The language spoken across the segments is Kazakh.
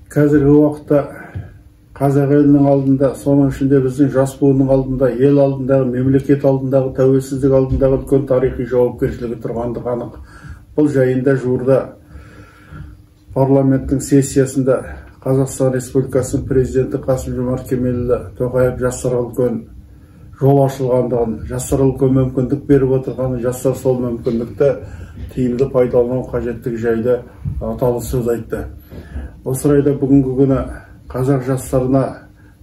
Қазіргі уақытта қазақ елінің алдында, соның ішінде біздің жас буынның алдында, ел алдындағы, мемлекет алдындағы, тәуелсіздік алдындағы үлкен тарихи жауапкершілігі тұрғандығы анық. Бұл жайында жуырда парламенттің сессиясында Қазақстан Республикасының президенті Қасым-Жомарт Кемелұлы Тоқаев жастарға үлкен жол ашылғандығын, жастарға үлкен мүмкіндік беріп отырғанын, жастар сол мүмкіндікті тиімді пайдалану қажеттігі жайлы аталы сөз айтты. Осы орайда бүгінгі күні қазақ жастарына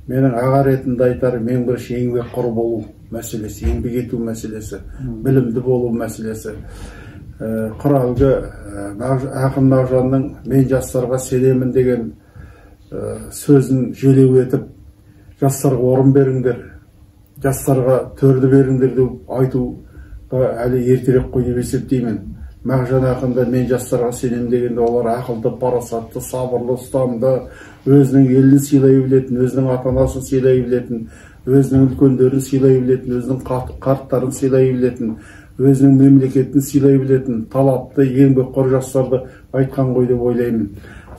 менің аға ретінде айтарым ең бірінші еңбекқор болу мәселесі, еңбек ету мәселесі, білімді болу мәселесі. Құралғы ақын Мағжанның "мен жастарға сенемін" деген сөзін желеу етіп, жастарға орын беріңдер, жастарға төрді беріңдер деп айтуға әлі ертерек қой деп есептеймін. Мағжан ақында "мен жастарға сенемін" дегенде олар ақылды, парасатты, сабырлы, ұстамды, өзінің елін сыйлай білетін, өзінің ата-анасын сыйлай білетін, өзінің үлкендерін сыйлай білетін, өзінің қарттарын сыйлай білетін, өзінің мемлекетін сыйлай білетін, талапты, еңбекқор жастарды айтқан ғой деп ойлаймын.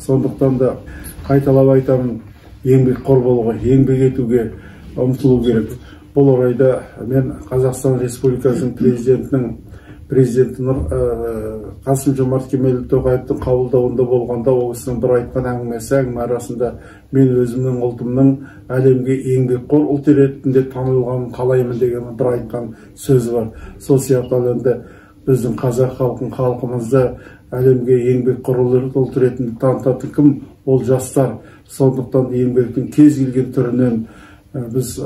Сондықтан да қайталап айтамын, еңбекқор болуға, еңбек етуге ұмтылу керек. Бұл орайда мен Қазақстан Республикасының президенті Қасым-Жомарт Кемелұлы Тоқаевтың қабылдауында болғанда, ол кісінің бір айтқан әңгіме арасында мен өзімнің ұлтымның әлемге еңбекқор ұлт ретінде танылғанын қалаймын деген бір айтқан сөзі бар. Сол сияқты енді біздің қазақ халқымызды әлемге еңбекқор ұлт ретінде танытатын кім? Ол жастар. Сондықтан еңбектің кез келген түрінен біз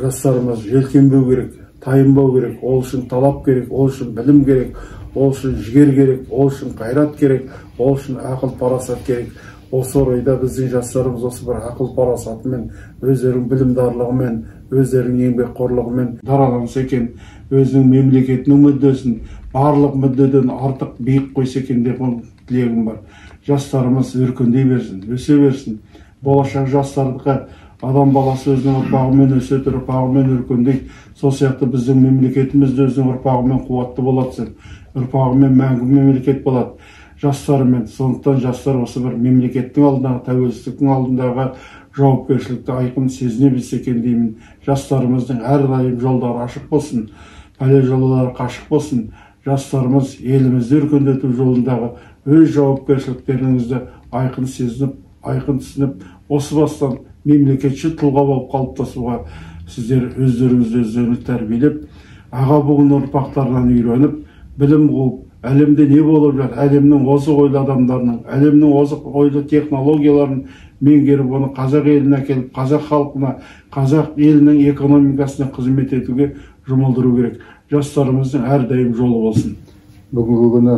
жастарымыз желкенбеу керек, тайынбау керек, ол үшін талап керек, ол үшін білім керек, ол үшін жігер керек, ол үшін қайрат керек, ол үшін ақыл парасат керек. Осы орайда біздің жастарымыз осы бір ақыл парасатымен, өздерінің білімдарлығымен, өздерінің еңбекқорлығымен дараланса екен, өзінің мемлекетінің мүддесін барлық мүддеден артық биік қойса екен деп тілегім бар. Жастарымыз өркендей берсін, өсе берсін. Болашақ жастардікі адам баласы өзінің ұрпағымен өседі, ұрпағымен өркендейді. Сол сияқты біздің мемлекетіміз де өзінің ұрпағымен қуатты болады, ұрпағымен мәңгі мемлекет болады жастарымен. Сондықтан жастар осы бір мемлекеттің алдындағы, тәуелсіздіктің алдындағы жауапкершілікті айқын сезіне білсе екен деймін. Жастарымыздың әрдайым жолдары ашық болсын, пәле жолдары қашық болсын. Жастарымыз елімізді өркендету жолындағы өз жауапкершіліктеріңізді айқын сезініп, айқын түсініп, осы бастан мемлекетші тұлға болып қалыптасуға сіздер өздеріңізді тәрбиелеп, аға буын ұрпақтарынан үйреніп, білім қуып, әлемде не болып жатыр, әлемнің озық ойлы адамдарының, әлемнің озық ойлы технологияларын меңгеріп, оны қазақ еліне әкеліп, қазақ халқына, қазақ елінің экономикасына қызмет етуге жұмылдыру керек. Жастарымыздың әрдайым жолы болсын. Бүгінгі күні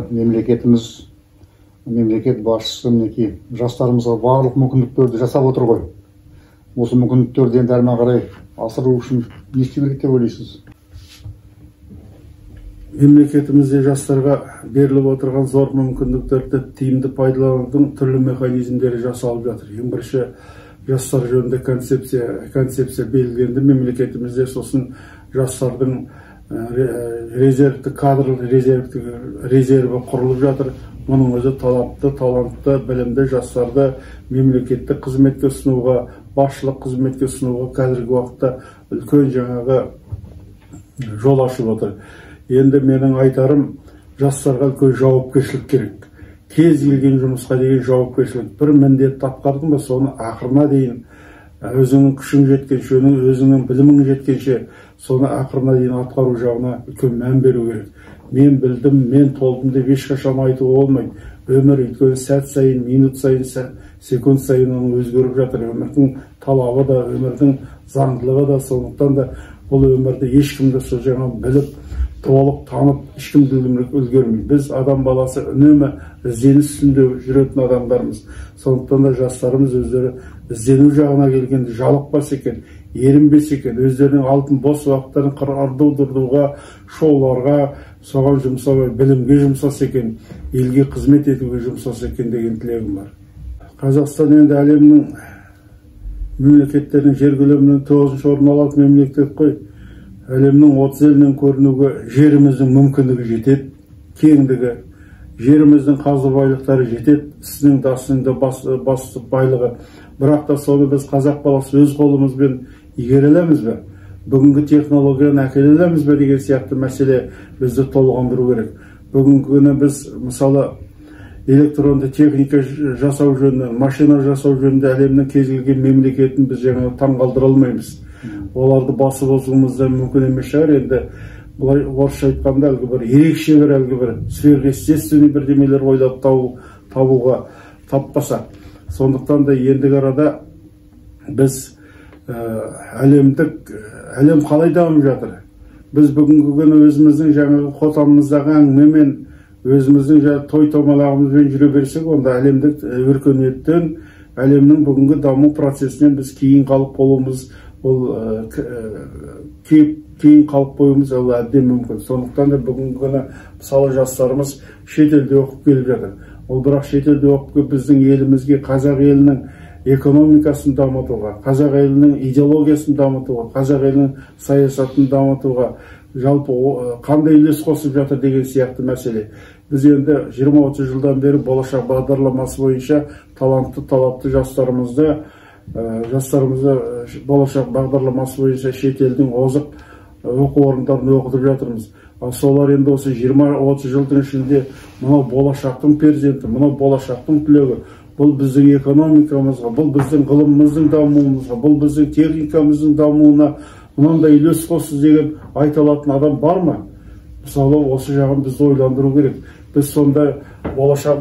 мемлекет басшысы мінекей жастарымызға барлық мүмкіндіктерді жасап отыр ғой. Осы мүмкіндіктерді енді әрмен қарай асыру үшін не істеу керек деп ойлайсыз? Мемлекетімізде жастарға беріліп отырған зор мүмкіндіктерді тиімді пайдаланудың түрлі механизмдері жасалып жатыр. Ең бірінші жастар жөнінде концепция белгіленді мемлекетімізде. Сосын жастардың резервті кадрлық резерві құрылып жатыр. Мұның өзі талапты, талантты, білімді жастарды мемлекеттік қызметке ұсынуға, басшылық қызметке ұсынуға қазіргі уақытта үлкен жаңағы жол ашып отыр. Енді менің айтарым, жастарға үлкен жауапкершілік керек. Кез келген жұмысқа деген жауапкершілік. Бір міндетті атқардың ба, соны ақырына дейін өзіңнің күшің жеткенше, өзіңнің білімің жеткенше, соны ақырына дейін атқару жағына үлкен мән беру керек. Мен білдім, мен толдым деп ешқашан айтуға болмайды. Өмір өйткені сәт сайын, минут сайын, секунд сайын оның өзгеріп жатыр. Өмірдің талабы да, өмірдің заңдылығы да, сондықтан да бұл өмірді ешкімді сол жаңа біліп, толық танып, ешкімді үлгермейді. Біз адам баласы үнемі ізденіс үстінде жүретін адамдармыз. Сондықтан да жастарымыз өздері іздену жағына келгенде жалықпас екен, ерінбес екен, өздерінің алтын бос уақыттарын ырду-дырдуға, шоуларға, соған жұмсамай, білімге жұмсаса екен, елге қызмет етуге жұмсаса екен деген тілегім бар. Қазақстан енді әлемнің мемлекеттерінің жер көлемінен 9-ші орын алатын мемлекет қой. Әлемнің 30 елінен көрінуге жеріміздің мүмкіндігі жетеді, кеңдігі. жеріміздің қазы байлықтары жетеді, сіздің да басты байлығы. Бірақ та соны біз қазақ баласы өз қолымызбен игере аламыз ба? Бүгінгі технологияны әкеле аламыз ба деген сияқты мәселе бізді толғандыру керек. Бүгінгі күні біз мысалы электронды техника жасау жөнінде, машина жасау жөнінде әлемнің кез келген мемлекетін біз жаңа таңғалдыра алмаймыз. Оларды басып озуымыз да мүмкін емес шығар. Енді бұлай орысша айтқанда әлгі бір ерекше бір сверхъестественный бірдемелер ойлап табуға таппаса. Сондықтан да ендігі арада біз әлем қалай дамып жатыр? Біз бүгінгі күні өзіміздің жаңағы қотанымыздағы әңгімемен, өзіміздің той-томалағымызбен жүре берсек, онда әлемдік өркениеттен, әлемнің бүгінгі даму процесінен біз кейін қалып болуымыз, кейін қалып қоюымыз әбден мүмкін. Сондықтан да бүгінгі күні мысалы жастарымыз шетелде оқып келіп жатыр. Ол бірақ шетелде оқып біздің елімізге, қазақ елінің экономикасын дамытуға, қазақ елінің идеологиясын дамытуға, қазақ елінің саясатын дамытуға жалпы қандай үлес қосып жатыр деген сияқты мәселе. Біз енді 20-30 жылдан бері болашақ бағдарламасы бойынша талапты жастарымызды болашақ бағдарламасы бойынша шетелдің озық оқу орындарын оқытып жатырмыз. Солар енді осы 20-30 жылдың ішінде мынау болашақтың перзенті, мынау болашақтың түлегі, бұл біздің экономикамызға, бұл біздің ғылымымыздың дамуымызға, бұл біздің техникамыздың дамуына мынандай үлес қосты деген айта алатын адам бар ма? Мысалы, осы жағын бізді ойландыру керек. Біз сонда болашақ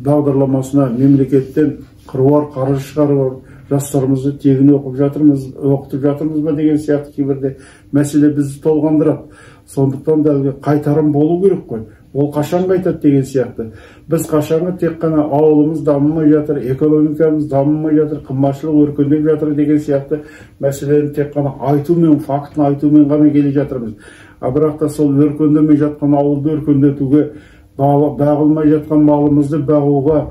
бағдарламасына мемлекеттен қыруар қаржы шығарып, жастарымызды тегін оқытып жатырмыз ба деген сияқты кейбірде мәселе бізді толғандырады. Сондықтан да қайтарым болу керек қой. Ол қашан қайтады деген сияқты. Біз қашанғы тек қана ауылымыз дамымай жатыр, экономикамыз дамымай жатыр, қымбатшылық өркендеп жатыр деген сияқты мәселені тек қана айтумен, фактын айтумен ғана келе жатырмыз. Бірақ та сол өркендемей жатқан ауылды өркендетуге, бағылмай жатқан малымызды бағуға,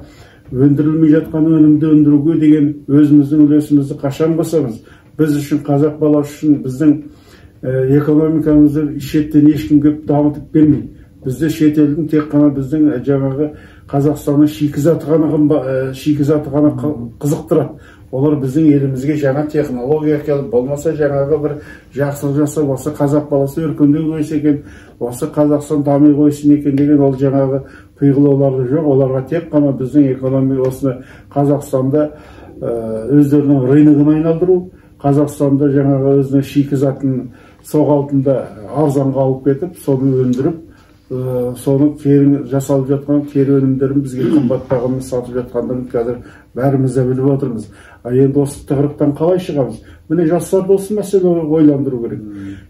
өндірілмей жатқан өнімді өндіруге деген өзіміздің үлесімізді қашан қосамыз? Біз үшін, қазақ баласы үшін біздің экономикамызды шеттен ешкім келіп дамытып бермейді. Бізді шетелдің тек қана біздің жаңағы Қазақстанның шикізаты ғана қызықтырады. Олар біздің елімізге жаңа технология келіп, болмаса жаңағы бір жақсылық жасап, осы қазақ баласы өркендей қойса екен, осы Қазақстан дами қойсын екен деген ол жаңағы пиғылаулары жоқ. Оларға тек қана біздің экономика осыны Қазақстанда өздерінің рыногын айналдыру, Қазақстанда жаңағы өзінің шикізатын соғалтында арзанға алып кетіп, соны өндіріп, соны жасалып жатқан кері өнімдерін бізге қымбат бағамен сатып жатқандығын қазір бәріміз де біліп отырмыз. Енді осы тығырықтан қалай шығамыз? Міне жастарды осы мәселе ойландыру керек.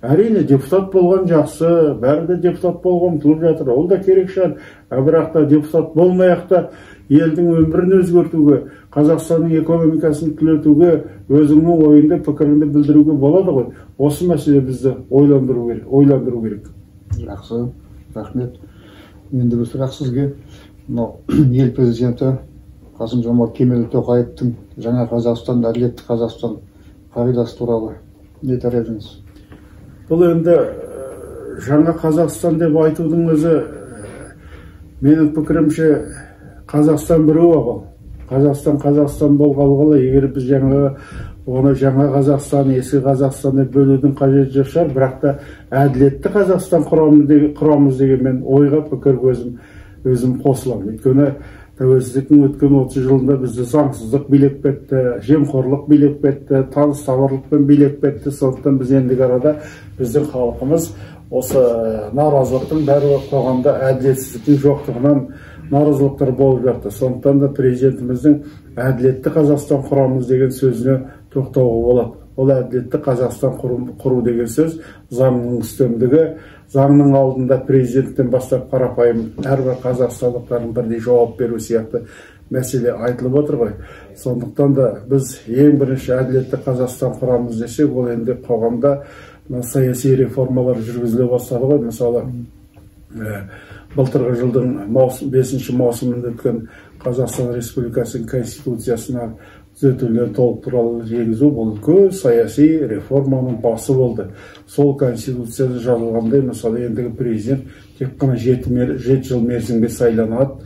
Әрине депутат болған жақсы, бәрі де депутат болған ұмтылып жатыр, ол да керек шығар. Бірақ та депутат болмай-ақ та елдің өмірін өзгертуге, Қазақстанның экономикасын түлетуге, өзіңнің ойыңды, пікіріңді білдіруге болады ғой. Осы мәселе бізді ойландыру керек. Жақсы, рахмет. Енді бір сұрақ сізге. Ел президенті Қасым-Жомарт Кемелұлы Тоқаевтың жаңа Қазақстан, әділетті Қазақстан қағидасы туралы не айтар едіңіз? Бұл енді жаңа Қазақстан деп айтудың өзі менің пікірімше Қазақстан біреу ағыл. Қазақстан болғалы қалай, егер біз оны жаңа Қазақстан, ескі Қазақстанды бөлудің қажеті жоқ шығар, бірақ та әділетті Қазақстан құрамыз деген мен ойға пікір өзім қосыламын. Өйткені тәуелсіздіктің өткен 30 жылында бізді заңсыздық билеп кетті, жемқорлық билеп кетті, таныс-табарлықпен билеп кетті. Сондықтан біз ендігі арада біздің халқымыз осы наразылықтың бәрі қоғамда әділетсіздіктің жоқтығынан наразылықтар болып жатты. Сондықтан да президентіміздің әділетті Қазақстан құрамыз деген сөзіне тоқтауға болады. Ол әділетті Қазақстан құру деген сөз заңның үстемдігі, заңның алдында президенттен бастап қарапайым әрбір қазақстандықтардың бірдей жауап беру сияқты мәселе айтылып отыр ғой. Сондықтан да біз ең бірінші әділетті Қазақстан құрамыз десек, ол енді қоғамда саяси реформалар жүргізіле бастады ғой. Мысалы, былтырғы жылдың 5 маусымында өткен Қазақстан Республикасының Конституциясына түзетулер толықтырулар енгізу бұл үлкен саяси реформаның басы болды. Сол конституцияда жазылғандай, мысалы ендігі президент тек қана 7 жыл мерзімге сайланады.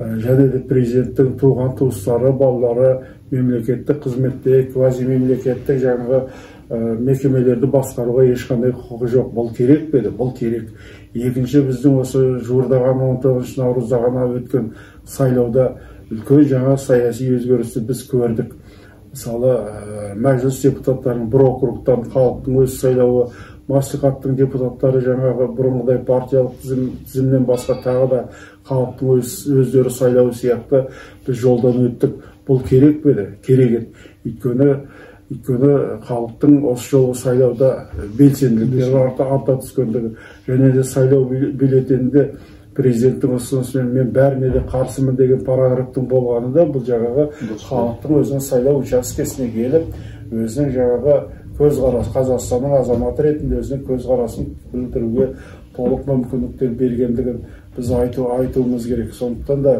Және де президенттің туған туыстары, балалары мемлекеттік қызметте, квазимемлекеттік жаңағы мекемелерді басқаруға ешқандай құқығы жоқ. Бұл керек пе еді? Бұл керек. Екінші, біздің осы жуырда ғана 19 наурызда ғана өткен сайлауда үлкен жаңа саяси өзгерісті біз көрдік. Мысалы, мәжіліс депутаттарының бір округтан халықтың өз сайлауы, мәслихаттың депутаттары жаңағы бұрынғыдай партиялық тізімнен басқа тағы да халықтың өздері сайлауы сияқты біз жолдан өттік. Бұл керек пе еді? Керек еді. Өйткені халықтың осы жолғы сайлауда белсенділіктері арта түскендігі, және де сайлау бюллетенінде президенттің ұсынысымен мен бәріне де қарсымын деген параграфтың болғаны да бұл жаңағы халықтың өзінің сайлау учаскесіне келіп, өзінің жаңағы көзқарас, Қазақстанның азаматы ретінде өзінің көзқарасын білдіруге толық мүмкіндіктер бергендігін біз айтуымыз керек. Сондықтан да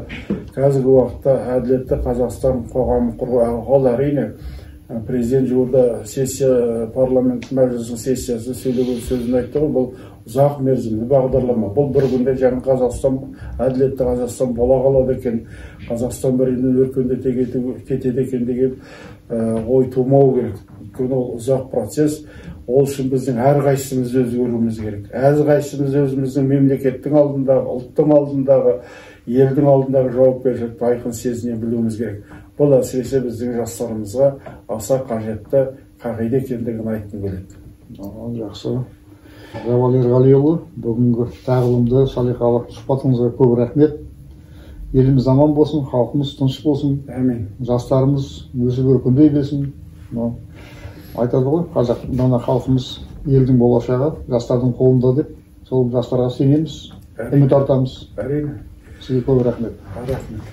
қазіргі уақытта әділетті Қазақстан қоғамын құру, ол әрине президент жуырда парламент мәжілісінің сессиясы сөйлеген сөзін айтты ғой, бұл ұзақ мерзімді бағдарлама. Бұл бір күнде жаңа Қазақстан, әділетті Қазақстан бола қалады екен, Қазақстан бір елін өркендете кетеді екен деген ой тумау керек. Өйткені ол ұзақ процесс. Ол үшін біздің әрқайсымыз өзгеруіміз керек. Әрқайсымыз өзіміздің мемлекеттің алдындағы, ұлттың алдындағы, елдің алдындағы жауапкершілікті айқын сезіне білуіміз керек. Бұл әсіресе біздің жастарымызға аса қажетті қағида екендігін айтқым келеді. Жақсы. Жабал Ерғалиұлы, бүгінгі тағылымды, салиқалы сұхбатыңызға көп рахмет. Еліміз аман болсын, халқымыз тыныш болсын. Әмин. Жастарымыз өсіп өркендей берсін. Айтады ғой, мына халқымыз елдің болашағы жастардың қолында деп, сол жастарға сенеміз, үміт артамыз. Әрине. Сізге көп рахмет. Рахмет.